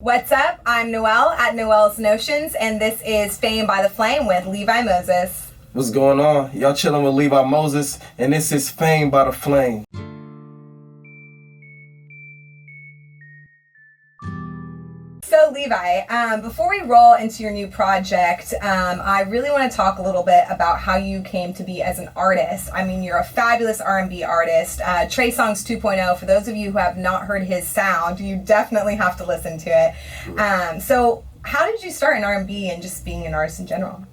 What's up? I'm Noelle at Noelle's Notions, and this is Fame by the Flame with Levi Moses. What's going on? Y'all chilling with Levi Moses, and this is Fame by the Flame. So Levi, before we roll into your new project, I really want to talk a little bit about how you came to be as an artist. I mean, you're a fabulous R&B artist. Trey Songz 2.0, for those of you who have not heard his sound, you definitely have to listen to it. So how did you start in R&B and just being an artist in general?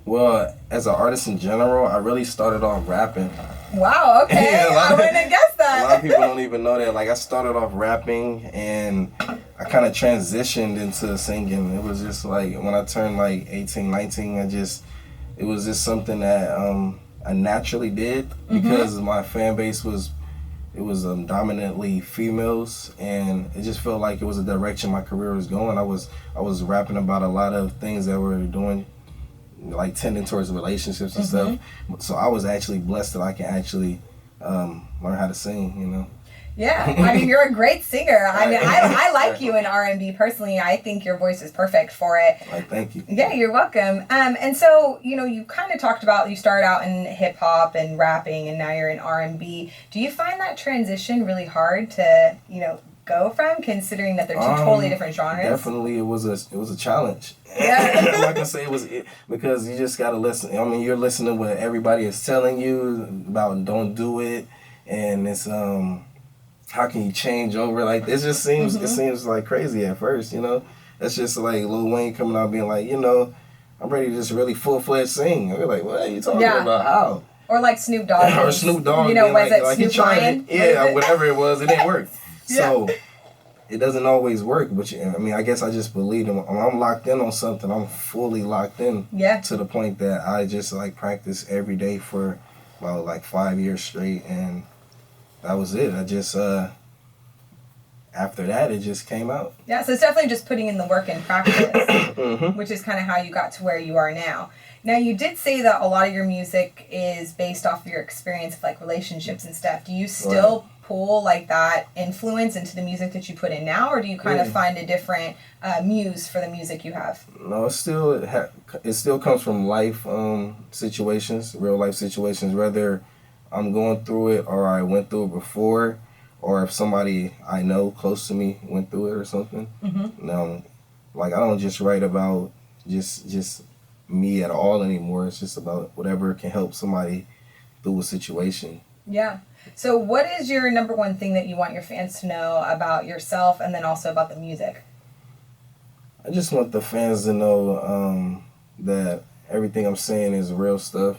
Well, as an artist in general, I really started off rapping. Wow, okay. Yeah, I wouldn't have guessed that. A lot of people don't even know that. Like, I started off rapping, and I kind of transitioned into singing. It was just like, when I turned like 18, 19, it was just something that I naturally did because my fan base was dominantly females, and it just felt like it was a direction my career was going. I was rapping about a lot of things that we're doing, like tending towards relationships and stuff. So I was actually blessed that I can actually learn how to sing, you know. Yeah, I mean, you're a great singer. I mean, I like you in R&B personally. I think your voice is perfect for it. Like, thank you. Yeah, you're welcome. And so, you know, you kind of talked about you started out in hip hop and rapping, and now you're in R&B. Do you find that transition really hard to, you know, go from, considering that they're two totally different genres? Definitely, it was a challenge. Yeah. Like I say, because you just gotta listen. I mean, you're listening to what everybody is telling you about. Don't do it, and it's how can you change over? Like, it just seems it seems like crazy at first, you know. It's just like Lil Wayne coming out being like, you know, I'm ready to just really full-fledged sing. And we're like, what are you talking about? How? Or like Snoop Dogg. Or Snoop Dogg. You know, was like, it like Snoop he tried Lion? it. Yeah, whatever it was, it didn't work. Yeah. So it doesn't always work, but I mean, I guess I just believe when I'm locked in on something, I'm fully locked in. Yeah. To the point that I just like practice every day for about like 5 years straight, and that was it. I just after that, it just came out. Yeah, so it's definitely just putting in the work and practice, which is kind of how you got to where you are now. Now, you did say that a lot of your music is based off of your experience of like relationships and stuff. Do you still pull like that influence into the music that you put in now, or do you kind of find a different muse for the music you have? No, it still comes from life situations, real life situations, whether I'm going through it or I went through it before, or if somebody I know close to me went through it or something. No, like, I don't just write about just me at all anymore. It's just about whatever can help somebody through a situation. Yeah. So what is your number one thing that you want your fans to know about yourself, and then also about the music? I just want the fans to know that everything I'm saying is real stuff.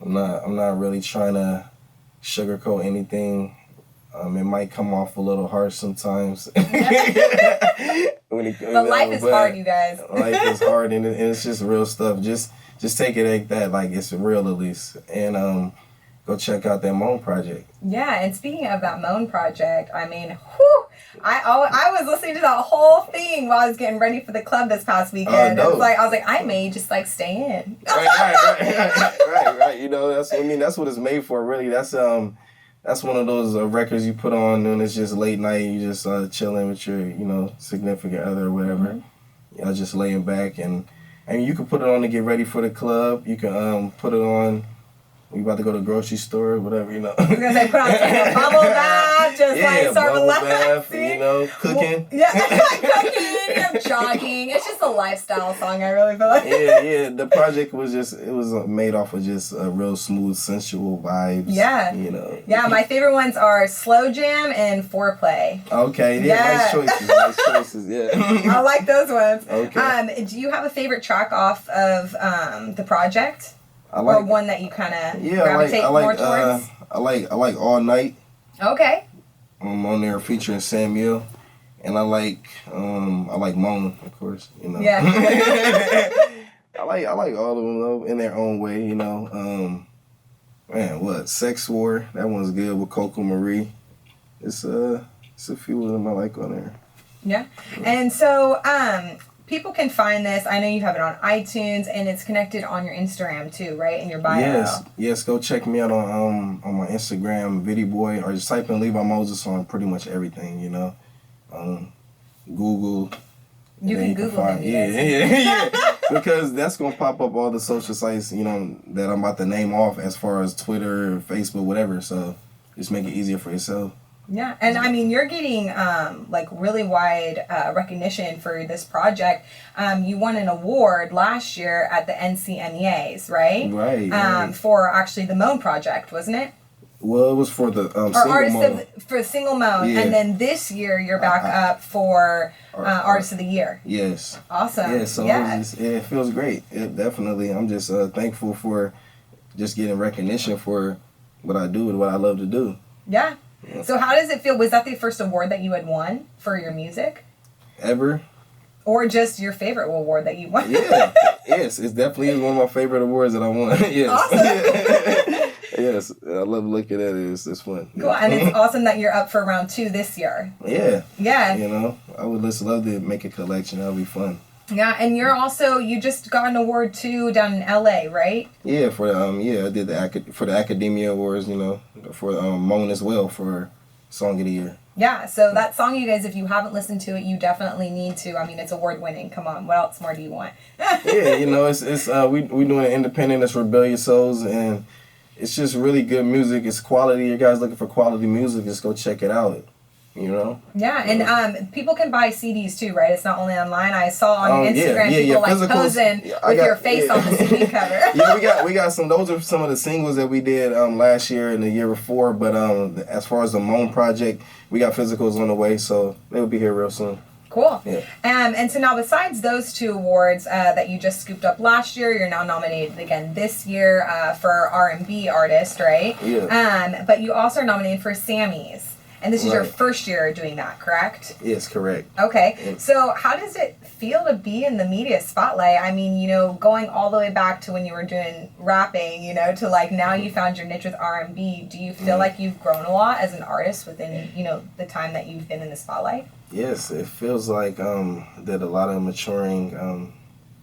I'm not really trying to sugarcoat anything. It might come off a little harsh sometimes. But life is hard, you guys. Life is hard, and it's just real stuff. Just take it like that, like it's real at least. And go check out that Moan project. Yeah, and speaking of that Moan project, I mean, whew, I was listening to that whole thing while I was getting ready for the club this past weekend. I was like, I may just like stay in. Right. You know, that's what it's made for, really. That's one of those records you put on when it's just late night. You just chilling with your, you know, significant other or whatever. You know, just laying back, and you can put it on to get ready for the club. You can put it on when you about to go to the grocery store or whatever, you know. I was gonna say, put on a bubble bath, just like start relaxing. You know, cooking. Cooking, jogging. It's just a lifestyle song, I really feel like. Yeah. The project was made off of just real smooth, sensual vibes. Yeah. You know. Yeah, my favorite ones are Slow Jam and Foreplay. Okay, nice choices, yeah. I like those ones. Okay. Do you have a favorite track off of the project? Or one that you kind of gravitate more towards? I like All Night. Okay. I'm on there featuring Samuel, and I like Moan, of course. You know. Yeah. I like all of them though in their own way. You know. Sex War? That one's good with Coco Marie. It's a few of them I like on there. Yeah. And so people can find this. I know you have it on iTunes, and it's connected on your Instagram too, right? In your bio. Yes. Go check me out on my Instagram, Viddy Boy, or just type in Levi Moses on pretty much everything. You know, Google, You can Google him. Yeah. Because that's gonna pop up all the social sites, you know, that I'm about to name off as far as Twitter, Facebook, whatever. So just make it easier for yourself. Yeah, and I mean, you're getting like really wide recognition for this project. You won an award last year at the NCMEAs, right? Right. For actually the Moan project, wasn't it? Well, it was for the for single Moan, yeah. And then this year you're back up for Artist of the Year. Yes. Awesome. Yeah. So it feels great. It definitely. I'm just thankful for just getting recognition for what I do and what I love to do. Yeah. So how does it feel? Was that the first award that you had won for your music? Ever? Or just your favorite award that you won? Yeah. Yes. It definitely is one of my favorite awards that I won. Yes. Awesome. Yes. I love looking at it. It's fun. Cool. And it's awesome that you're up for round 2 this year. Yeah. Yeah. You know, I would just love to make a collection. That would be fun. Yeah, and you just got an award too down in LA, right? Yeah, for I did for the Academia Awards, you know, for Moan as well for Song of the Year. Yeah, so that song, you guys, if you haven't listened to it, you definitely need to. I mean, it's award winning. Come on, what else more do you want? Yeah, you know, it's we doing it independent. It's Rebellious Souls, and it's just really good music. It's quality. You guys looking for quality music? Just go check it out. You know? Yeah, and people can buy CDs too, right? It's not only online. I saw on your Instagram people like posing with your face on the CD cover. Yeah, we got some. Those are some of the singles that we did last year and the year before. But as far as the Moan project, we got physicals on the way, so they'll be here real soon. Cool. Yeah. And so now, besides those 2 awards that you just scooped up last year, you're now nominated again this year for R&B artist, right? Yeah. But you also are nominated for Sammys. And this is your first year doing that, correct? Yes, correct. Okay. Yeah. So how does it feel to be in the media spotlight? I mean, you know, going all the way back to when you were doing rapping, you know, to like now you found your niche with R&B. Do you feel like you've grown a lot as an artist within, you know, the time that you've been in the spotlight? Yes, it feels like that a lot of maturing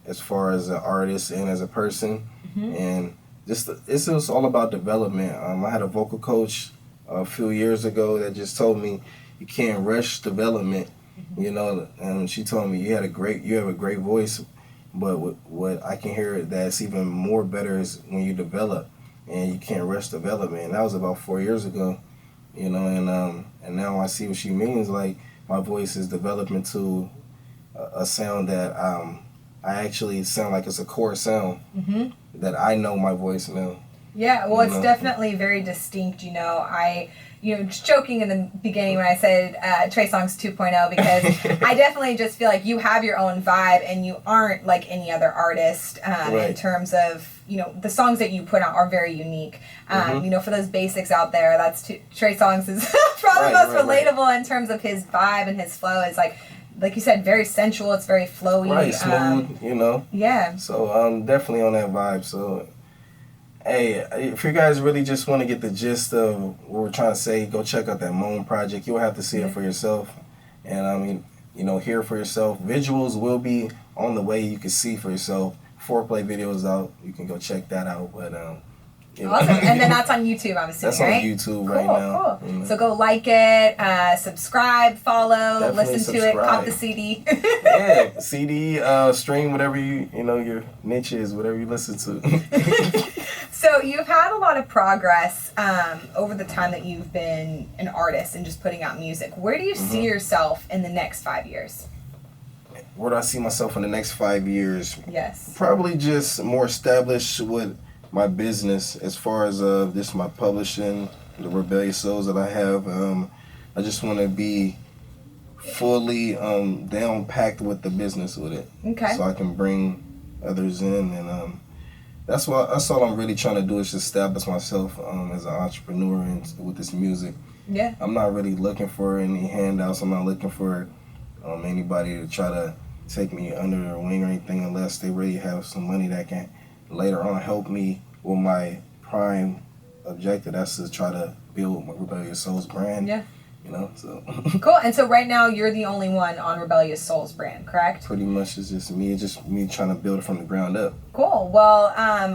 as far as an artist and as a person. Mm-hmm. And it's just all about development. I had a vocal coach a few years ago that just told me you can't rush development, you know, and she told me you have a great voice, but what I can hear that's even more better is when you develop, and you can't rush development. And that was about 4 years ago, you know, and now I see what she means. Like my voice is developing to a sound that I actually sound like it's a core sound that I know my voice now. Yeah, well, it's definitely very distinct, you know. Just joking in the beginning when I said Trey Songz 2.0 because I definitely just feel like you have your own vibe and you aren't like any other artist in terms of, you know, the songs that you put out are very unique. You know, for those basics out there, Trey Songz is probably most relatable in terms of his vibe and his flow. It's like you said, very sensual. It's very flowy. Right, smooth, you know. Yeah. So I'm definitely on that vibe, so... Hey, if you guys really just want to get the gist of what we're trying to say, go check out that Moan project. You'll have to see it for yourself. And I mean, you know, hear for yourself. Visuals will be on the way. You can see for yourself. Foreplay videos out. You can go check that out. But awesome. And then that's on YouTube, I'm assuming, that's right? on YouTube right now. Cool. Mm-hmm. So go like it, subscribe, follow, definitely listen to it, cop the CD. Yeah, CD, stream whatever your niche is, whatever you listen to. So you've had a lot of progress over the time that you've been an artist and just putting out music. Where do you see yourself in the next 5 years? Where do I see myself in the next 5 years? Yes. Probably just more established with my business as far as this my publishing, the Rebellious Souls that I have. I just want to be fully down packed with the business with it. Okay. So I can bring others in and that's all I'm really trying to do is just establish myself as an entrepreneur and with this music. Yeah. I'm not really looking for any handouts. I'm not looking for anybody to try to take me under their wing or anything unless they really have some money that can later on help me with my prime objective. That's to try to build my Rebellious Souls brand. Yeah. You know, so. Cool. And so right now you're the only one on Rebellious Souls brand, correct? Pretty much it's just me trying to build it from the ground up. Cool. Well,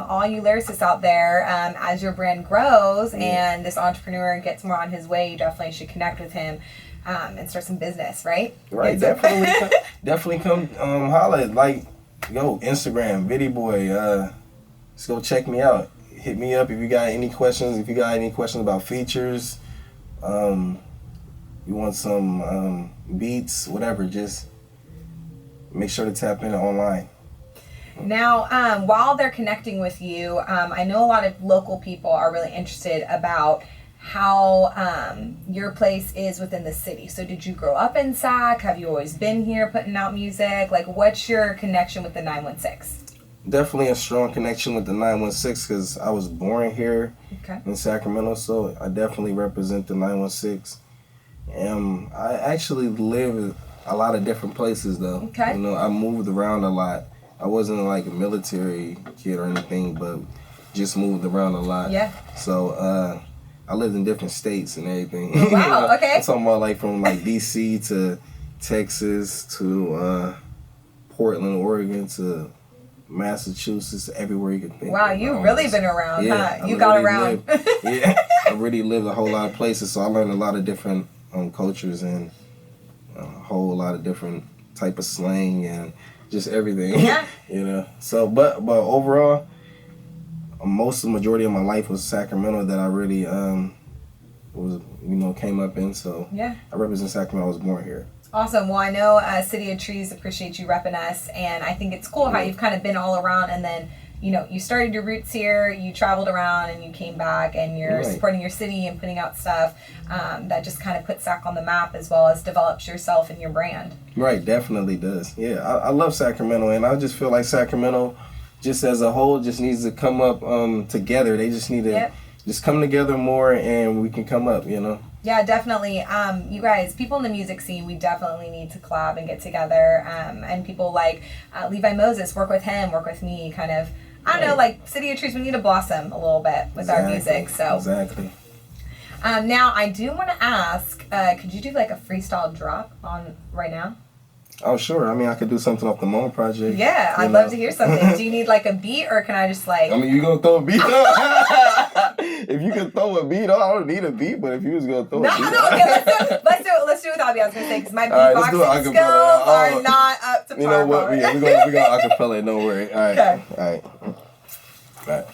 all you lyricists out there, as your brand grows and this entrepreneur gets more on his way, you definitely should connect with him. and start some business, right? Right, definitely come holler. Like, yo, Instagram, Viddy Boy, just go check me out. Hit me up if you got any questions. If you got any questions about features, you want some beats, whatever, just make sure to tap in online. Now, while they're connecting with you, I know a lot of local people are really interested about how your place is within the city. So did you grow up in Sac? Have you always been here putting out music? Like, what's your connection with the 916? Definitely a strong connection with the 916 because I was born here in Sacramento, so I definitely represent the 916. I actually live a lot of different places, though. Okay. You know, I moved around a lot. I wasn't like a military kid or anything, but just moved around a lot. Yeah. So I lived in different states and everything. Wow, You know, okay. I'm talking about like from like DC to Texas to Portland, Oregon to Massachusetts, everywhere you can think. Wow, you've really been around, huh? You got around. Yeah, I really lived a whole lot of places, so I learned a lot of different cultures and a whole lot of different type of slang and just everything. Yeah. You know. So, but overall, the majority of my life was Sacramento that I really came up in. So yeah, I represent Sacramento. I was born here. Awesome. Well, I know City of Trees appreciates you repping us, and I think it's cool how you've kind of been all around, and then, you know, you started your roots here, you traveled around, and you came back, and you're supporting your city and putting out stuff that just kind of puts Sac on the map as well as develops yourself and your brand. Right, definitely does. Yeah, I love Sacramento, and I just feel like Sacramento, just as a whole, just needs to come up together. They just need to just come together more, and we can come up, you know? Yeah, definitely. You guys, people in the music scene, we definitely need to collab and get together. And people like Levi Moses, work with him, work with me, kind of, I don't know, like City of Trees, we need to blossom a little bit with our music. So exactly. Now, I do want to ask, could you do like a freestyle drop on right now? Oh, sure. I mean, I could do something off the Moan project. Yeah, I'd love to hear something. Do you need like a beat, or can I just like... I mean, you gonna throw a beat If you can throw a beat I don't need a beat, but if you was gonna throw a beat okay, let's do it without beat. I was gonna say, because my beatboxing skills are not up to par. You know what? We're gonna acapella it, don't worry. All right. Okay. All right.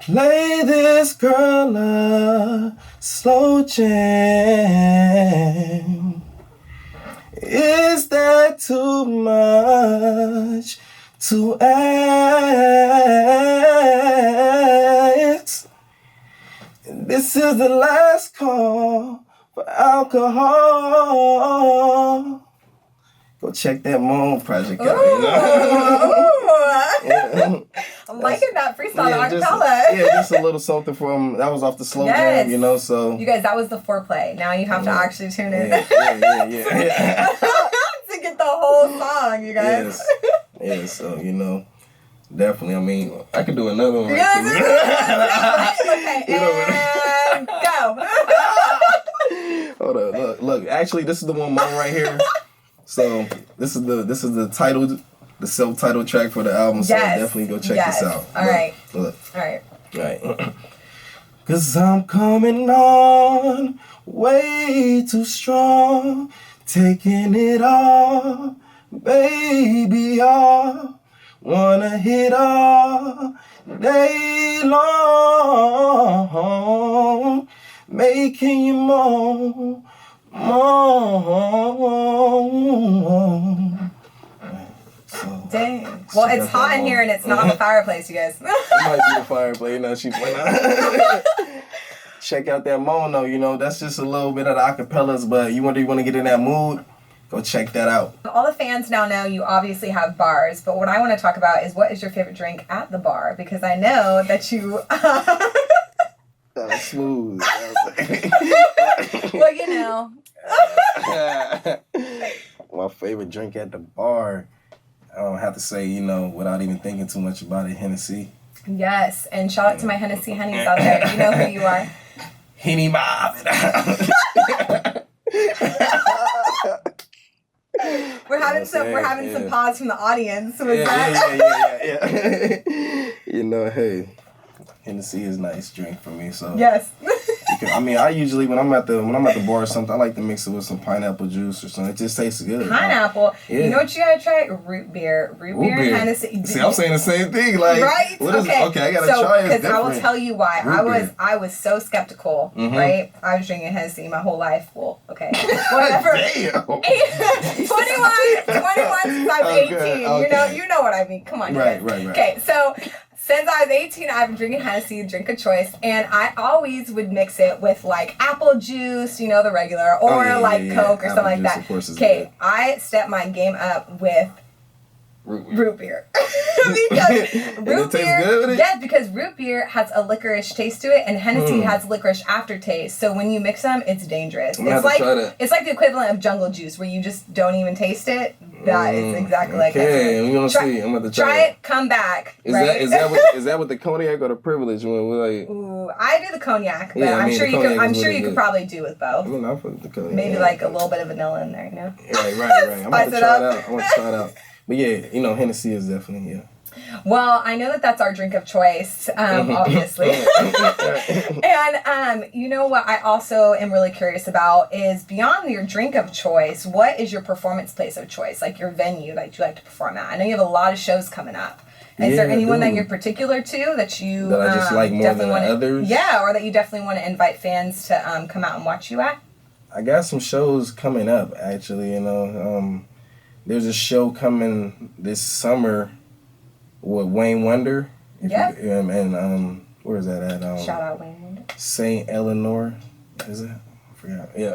Play this girl a slow jam. Is that too much to ask? This is the last call for alcohol. Go check that Moan project out. I'm liking that freestyle acapella. Just a little something from, that was off the slow jam, you know, so. You guys, that was the foreplay. Now you have to actually tune in. Yeah. To get the whole song, you guys. Yes, so, you know, definitely, I mean, I could do another one. Okay, and go. Hold up, look, actually, this is the one Moan right here. So, this is the title, the self-titled track for the album, so definitely go check this out. All right. Look. All right. Right. 'Cause I'm coming on way too strong, taking it all, baby, all. Wanna hit all day long, making you moan. Dang. Well, it's hot in here and it's not the fireplace, you guys. It might be the fireplace, you know, check out that Moan though, you know, that's just a little bit of the acapellas, but you want to get in that mood, go check that out. All the fans now know you obviously have bars, but what I want to talk about is, what is your favorite drink at the bar? Because I know that you... That was smooth. Well, you know. My favorite drink at the bar, I don't have to say, you know, without even thinking too much about it, Hennessy. Yes, and shout out to my Hennessy Hennies out there. You know who you are. Henny Mob. We're having some pause from the audience. So Yeah. You know, hey, Hennessy is a nice drink for me, so. Yes. You I mean, I usually when I'm at the bar or something, I like to mix it with some pineapple juice or something. It just tastes good. Pineapple. Yeah. You know what you gotta try? Root beer. Root beer and Hennessy. See, I'm saying the same thing. Like, right? Okay, I gotta try it. Because I will tell you why. I was so skeptical. Mm-hmm. Right? I was drinking Hennessy my whole life. Well, okay, whatever. Damn. 21 since I was 18. Okay. You know what I mean. Come on, right. Okay, so. Since I was 18, I've been drinking Hennessy, drink of choice, and I always would mix it with like apple juice, the regular, or Coke or something like that. Okay, I stepped my game up with root beer. Because root beer, tastes good with it? yes, because root beer has a licorice taste to it, and Hennessy has licorice aftertaste. So when you mix them, it's dangerous. It's like the equivalent of jungle juice, where you just don't even taste it. That is exactly like it. Okay, we're gonna see. I'm gonna try it. Come back. Is that with the cognac or the privilege one? Ooh, I do the cognac, but Yeah, I'm sure you could probably do with both. I mean, I'll put the cognac. Maybe like a little bit of vanilla in there, Right. I'm gonna try it out. I want to try it out. But yeah, Hennessy is definitely Well, I know that's our drink of choice, obviously. And you know what I also am really curious about is beyond your drink of choice, what is your performance place of choice, like your venue that you like to perform at? I know you have a lot of shows coming up. Is there anyone that you're particular to that you I just like more than others? Yeah, or that you definitely want to invite fans to come out and watch you at? I got some shows coming up, actually, There's a show coming this summer with Wayne Wonder. Yeah. And where is that at? Shout out Wayne Wonder. St. Eleanor. Is it? I forgot. Yeah.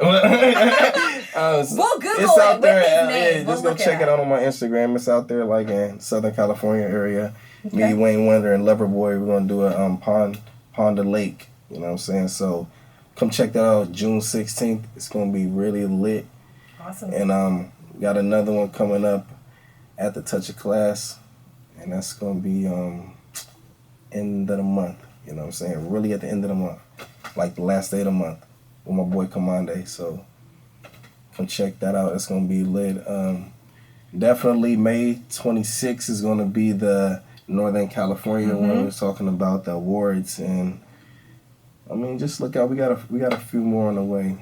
We'll Google it's out it there. with his name. Just go check it out on my Instagram. It's out there like in Southern California area. Me, Wayne Wonder, and Loverboy. We're gonna do a Pond of Lake. You know what I'm saying? So come check that out. June 16th. It's gonna be really lit. Awesome. And got another one coming up at the Touch of Class, and that's gonna be end of the month. You know what I'm saying? Really at the end of the month, like the last day of the month, with my boy Commande. So come check that out. It's gonna be lit. Definitely May 26th is gonna be the Northern California one. We're talking about the awards, and I mean, just look out. We got a few more on the way.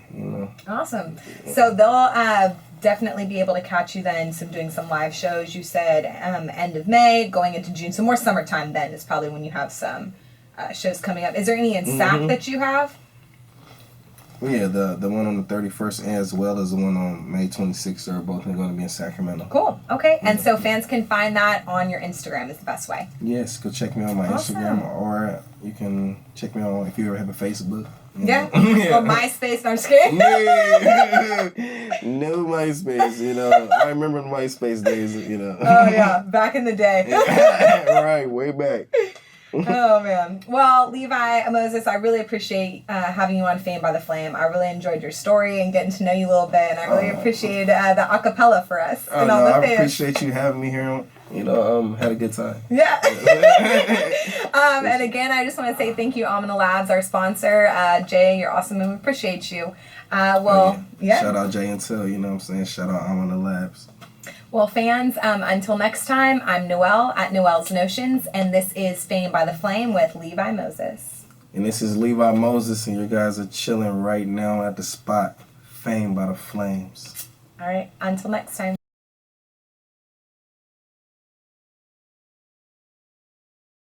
Awesome. So they'll definitely be able to catch you then. Doing some live shows. You said end of May, going into June. So more summertime then is probably when you have some shows coming up. Is there any in Sac that you have? Well, yeah, the one on the 31st as well as the one on May 26th are both going to be in Sacramento. Cool. Okay. And so fans can find that on your Instagram is the best way. Yes, go check me on my Instagram, or you can check me on if you ever have a Facebook. Yeah. Or MySpace. No, I'm just kidding. No MySpace, I remember the MySpace days, Oh, yeah. Back in the day. Right, way back. Oh, man. Well, Levi, Moses, I really appreciate having you on Fame by the Flame. I really enjoyed your story and getting to know you a little bit, and I really appreciated the acapella for us. Oh, no, I appreciate you having me here. Had a good time. Yeah. And again, I just want to say thank you, Amina Labs, our sponsor. Jay, you're awesome, and we appreciate you. Yeah. Shout out Jay and Till, you know what I'm saying? Shout out Amina Labs. Well, fans, until next time, I'm Noelle at Noelle's Notions, and this is Fame by the Flame with Levi Moses. And this is Levi Moses, and you guys are chilling right now at the spot, Fame by the Flames. All right, until next time.